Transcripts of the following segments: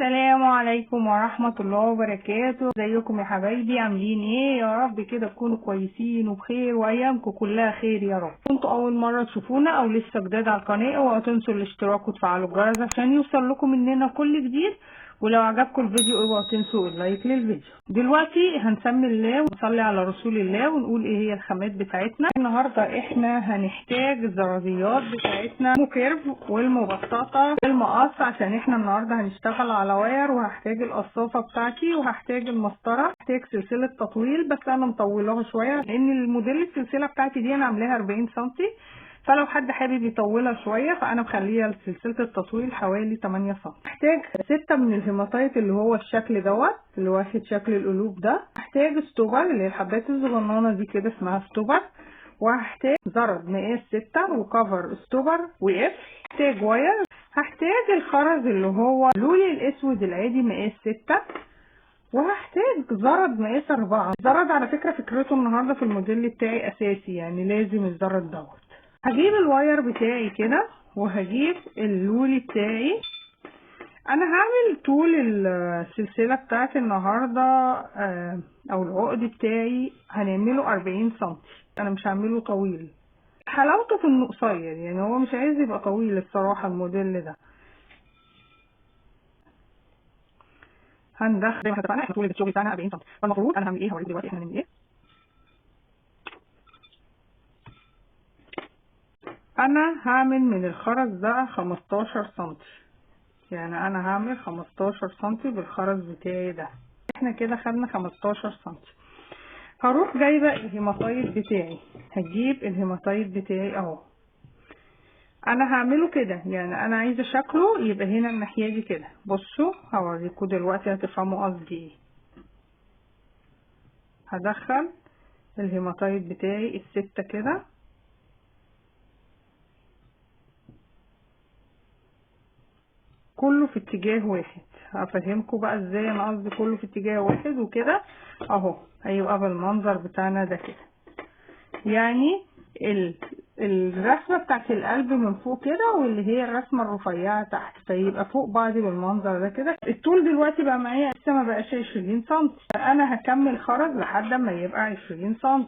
السلام عليكم ورحمة الله وبركاته. ازيكم يا حبايبي؟ عاملين ايه؟ يا رب كده تكونوا كويسين وبخير وايامكم كلها خير يا رب. كنتوا اول مرة تشوفونا او لسه جداد على القناة، اوعوا تنسوا الاشتراك وتفعلوا الجرس عشان يوصل لكم مننا كل جديد. ولو عجبكم الفيديو اوعوا تنسوا اللايك للفيديو. دلوقتي هنسمي الله ونصلي على رسول الله ونقول ايه هي الخامات بتاعتنا. النهارده احنا هنحتاج الزراديات بتاعتنا مكيرف والمبسطه والمقص، عشان احنا النهارده هنشتغل على واير، وهحتاج القصافه بتاعتي وهحتاج المسطره، هحتاج سلسله تطويل بس انا مطولاها شويه لان الموديل السلسله بتاعتي دي انا عاملاها 40 سم، فلو حد حابب يطولها شويه فانا مخليها سلسله التطويل حوالي 8 سم. هحتاج 6 من الهيماتايت اللي هو الشكل دوت اللي واخد شكل القلوب ده. هحتاج ستوبر اللي هي الحبات الصغننه دي كده اسمها ستوبر، وهحتاج زرد مقاس 6 وكفر ستوبر وقفل. هحتاج واير، هحتاج الخرز اللي هو لولي الاسود العادي مقاس 6، وهحتاج زرد مقاس 4. الزرد على فكره فكرته النهارده في الموديل بتاعي اساسي، يعني لازم الزرد دوت. هجيب الواير بتاعي كده وهجيب اللولي بتاعي. انا هعمل طول السلسله بتاعتي النهارده او العقد بتاعي هنعمله 40 سم. انا مش هعمله طويل، حلاوته في انه قصير، يعني هو مش عايز يبقى طويل الصراحه الموديل ده. هندخل زي ما اتفقنا احنا طول الشغل بتاعنا 40 سم، فالمفروض انا هعمل ايه؟ هوريكم دلوقتي احنا هنعمل ايه. انا هعمل من الخرز ده 15 سم، يعني انا هعمل 15 سم بالخرز بتاعي ده. احنا كده خدنا 15 سم. هروح جايبه الهيماتايت بتاعي، هجيب الهيماتايت بتاعي اهو. انا هعمله كده، يعني انا عايزه شكله يبقى هنا الناحيه دي كده. بصوا هوريكم دلوقتي هتفهموا قصدي ايه. هدخل الهيماتايت بتاعي الستة كده، كله في اتجاه واحد. هفهمكم بقى ازاي انا قصدي كله في اتجاه واحد وكده اهو. هيبقى بالمنظر بتاعنا ده كده، يعني الرسمه بتاعت القلب من فوق كده، واللي هي الرسمه الرفيعه تحت، فيبقى فوق بعض بالمنظر ده كده. الطول دلوقتي بقى معايا لسه ما بقاش 20 سم، انا هكمل خرز لحد ما يبقى 20 سم.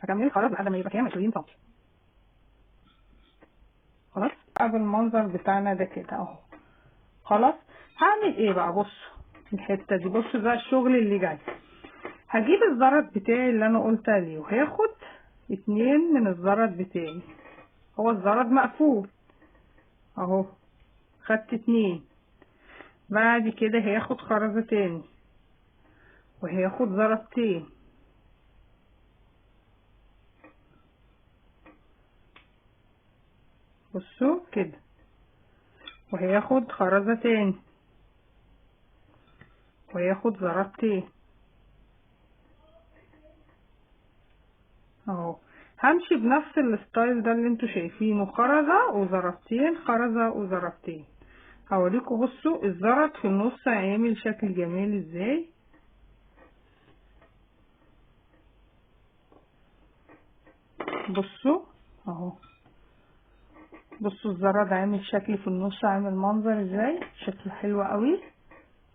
هكمل خرز لحد ما يبقى كام؟ 20 سم. خلاص بقى بالمنظر بتاعنا ده كده اهو. خلاص هعمل ايه بقى؟ بصوا الحته دي، بصوا ده الشغل اللي جاي. هجيب الزرد بتاعي اللي انا قلت عليه، وهاخد 2 من الزرد بتاعي. هو الزرد مقفول اهو، خدت 2. بعد كده هاخد خرزة تاني وهاخد زردتين، بصوا كده، وهاخد خرزة تاني وهاخد زردتين اهو. همشي بنفس الستايل ده اللي انتوا شايفينه، خرزة وزردتين، خرزة وزردتين. هوريكم بصوا الزرد في النص عامل شكل جميل ازاي. بصوا اهو، بصوا الزرد عامل شكل في النص، عامل منظر ازاي، شكله حلو قوي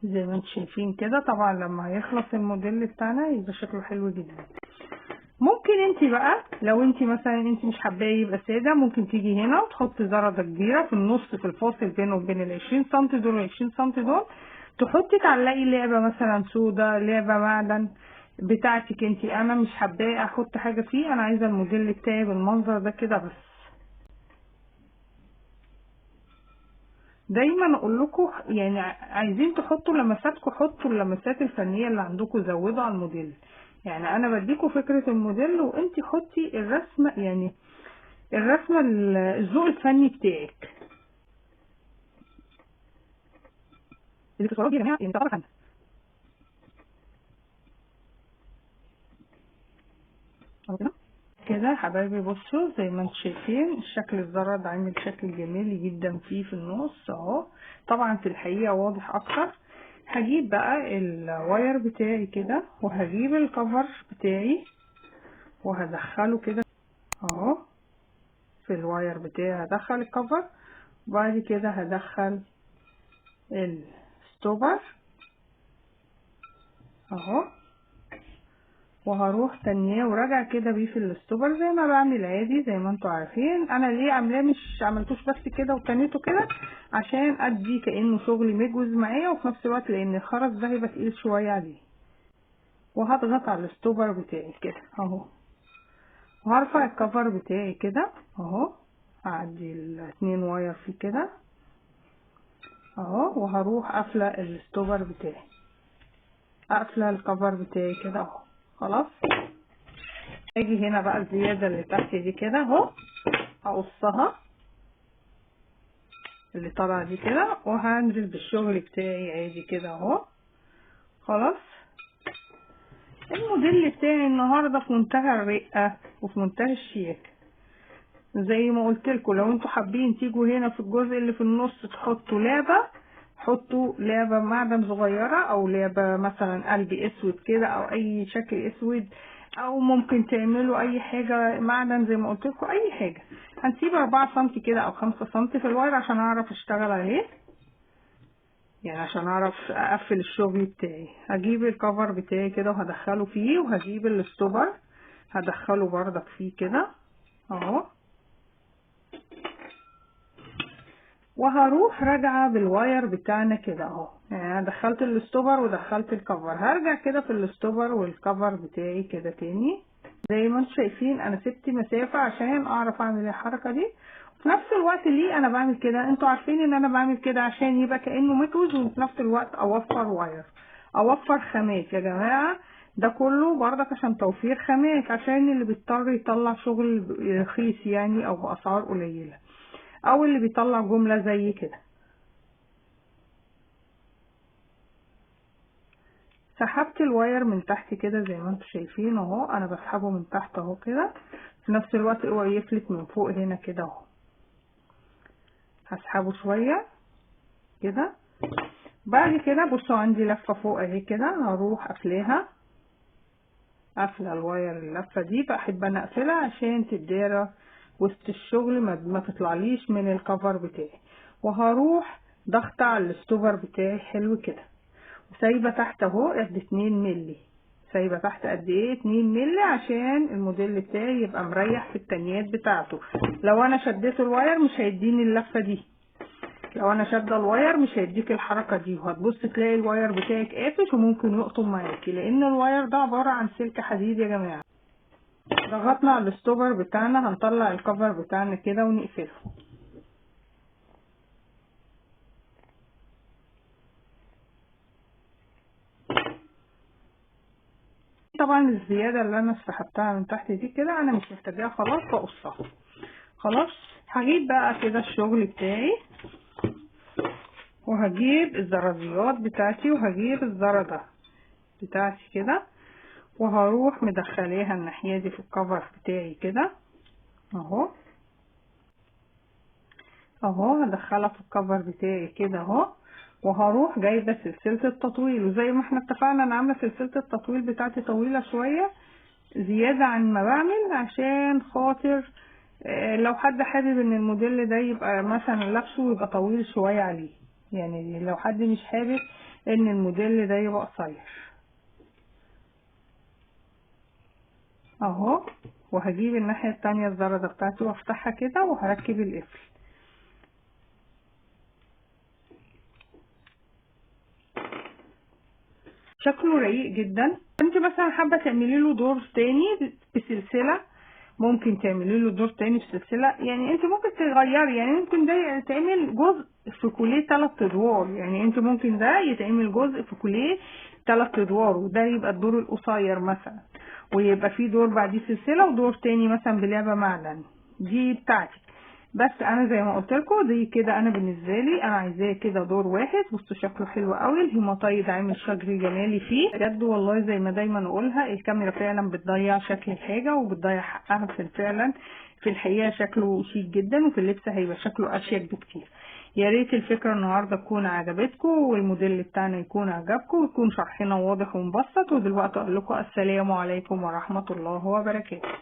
زي ما انتم شايفين كده. طبعا لما هيخلص الموديل بتاعنا يبقى شكله حلو جدا. ممكن انت بقى لو انت مثلا انت مش حباه يبقى ساده، ممكن تيجي هنا وتحطي زرده كبيره في النص في الفاصل بينه وبين ال 20 سم دول وال 20 سم دول، تحطي تعلقي لعبه مثلا سودا، لعبه معدن بتاعتك انت. انا مش حباه احط حاجه فيه، انا عايزه الموديل بتاعي بالمنظر ده كده بس. دايما اقول لكم يعني عايزين تحطوا لمساتكم، حطوا اللمسات الفنيه اللي عندكم، زودوا على الموديل. يعني انا بديكوا فكره الموديل وانتي حطي الرسمه، يعني الرسمه الذوق الفني بتاعك اللي بتتفرجي يا جماعه، يعني تعرف عنها كده كده حبايبي. بصوا زي ما انتم شايفين الشكل الزرد عامل شكل جميل جدا فيه في النص اهو، طبعا في الحقيقه واضح اكتر. هجيب بقى الواير بتاعي كده وهجيب الكفر بتاعي وهدخله كده اهو في الواير بتاعي. هدخل الكفر وبعد كده هدخل الستوبر اهو، وهروح تانية وراجع كده بيه في الستوبر زي ما بعمل عادي زي ما انتوا عارفين. انا ليه عاملاه مش عملتوش بس كده وتنيته كده؟ عشان ادي كأنه شغل مجوز معايا، وفي نفس الوقت لان الخرز ده هيبقى تقيل شوية عليه. وهضغط على الستوبر بتاعي كده اهو، وهرفع الكفر بتاعي كده اهو، هعدي الاتنين واير فيه كده اهو، وهروح قافلة الستوبر بتاعي، قافلة الكفر بتاعي كده اهو. خلاص، اجي هنا بقى الزيادة اللي تحت دي كده اهو، هقصها اللي طالعة دي كده، وهنزل بالشغل بتاعي عادي كده اهو. خلاص، الموديل بتاعي النهاردة في منتهى الرقة وفي منتهى الشياكة. زي ما قلت لكم، لو انتوا حابين تيجوا هنا في الجزء اللي في النص تحطوا لعبة، حطوا لعبة معدن صغيرة، او لعبة مثلا قلب اسود كده، او اي شكل اسود، او ممكن تعملوا اي حاجة معدن زي ما قلت لكم، اي حاجة. هنسيب 4 سنتي كده او 5 سنتي في الواير عشان اعرف اشتغل عليه، يعني عشان اعرف اقفل الشغل بتاعي. هجيب الكفر بتاعي كده وهدخله فيه، وهجيب الستوبر هدخله بردك فيه كده اهو، وهروح راجعه بالواير بتاعنا كده اهو. يعني انا دخلت الستوبر ودخلت الكفر، هرجع كده في الستوبر والكفر بتاعي كده تاني. زي ما انتم شايفين انا سبت مسافه عشان اعرف اعمل الحركه دي. في نفس الوقت ليه انا بعمل كده؟ انتوا عارفين ان انا بعمل كده عشان يبقى كانه مكوز، وفي نفس الوقت اوفر واير، اوفر خامات يا جماعه. ده كله برضك عشان توفير خامات، عشان اللي بيضطر يطلع شغل رخيص يعني او باسعار قليله، او اللي بيطلع جملة زي كده. سحبت الواير من تحت كده زي ما انتم شايفين اهو، انا بسحبه من تحت اهو كده. في نفس الوقت اوعى يفلت من فوق هنا كده اهو، هسحبه شوية كده. بعد كده بصوا عندي لفة فوق اهي كده، هروح قافلاها، قافلة الواير اللفة دي. بحب انا اقفلها عشان تدارى وسط الشغل ما تطلعليش من الكفر بتاعي. وهروح ضغطة على الستوبر بتاعي حلو كده، سايبه تحت اهو قد 2 مللي. سايبه تحت قد ايه؟ 2 مللي، عشان الموديل بتاعي يبقى مريح في التنيات بتاعته. لو انا شديت الواير مش هيديني اللفه دي، لو انا شاده الواير مش هيديك الحركه دي، وهتبص تلاقي الواير بتاعك قافش وممكن يقطم معاكي، لان الواير ده عباره عن سلك حديد يا جماعه. ضغطنا على الستوبر بتاعنا، هنطلع الكفر بتاعنا كده ونقفله. طبعا الزيادة اللي انا سحبتها من تحت دي كده انا مش محتاجاها خلاص، بقصها. خلاص، هجيب بقى كده الشغل بتاعي، وهجيب الزرازيات بتاعتي، وهجيب الزردة بتاعتي كده، وهروح مدخليها الناحية دي في الكفر بتاعي كده اهو. اهو هدخلها في الكفر بتاعي كده اهو، وهروح جايبه سلسله التطويل. وزي ما احنا اتفقنا انا عامله سلسله التطويل بتاعتي طويله شويه زياده عن ما بعمل، عشان خاطر لو حد حابب ان الموديل ده يبقى مثلا لابسه يبقى طويل شويه عليه، يعني لو حد مش حابب ان الموديل ده يبقى قصير اهو. وهجيب الناحيه التانية الزردة بتاعتي وافتحها كده، وهركب القفل. شكله رقيق جدا. انت مثلا حابه تعملي له دور تاني بسلسله، ممكن تعملي له دور تاني بسلسله، يعني انت ممكن تغيري، يعني ممكن ده يتعمل جزء في كوليه 3 ادوار، يعني انت ممكن ده يتعمل جزء في كوليه 3 ادوار، وده يبقى الدور القصير مثلا، ويبقى فيه دور بعديه سلسله، ودور تاني مثلا بلعبه معدن. دي بتاعتي. بس انا زي ما قلت لكم دي كده، انا بالنسبه لي انا عايزاه كده دور واحد. بصوا شكله حلو قوي، الهيماتايد عامل شجري جمالي فيه بجد والله. زي ما دايما اقولها، الكاميرا فعلا بتضيع شكل الحاجه وبتضيع حقها فعلا. في الحقيقه شكله شيك جدا، وفي اللبس هيبقى شكله اشيك بكتير. يا ريت الفكره النهارده تكون عجبتكم، والموديل بتاعنا يكون عجبكم، ويكون شرحنا واضح ومبسط. ودلوقتي اقول لكم السلام عليكم ورحمه الله وبركاته.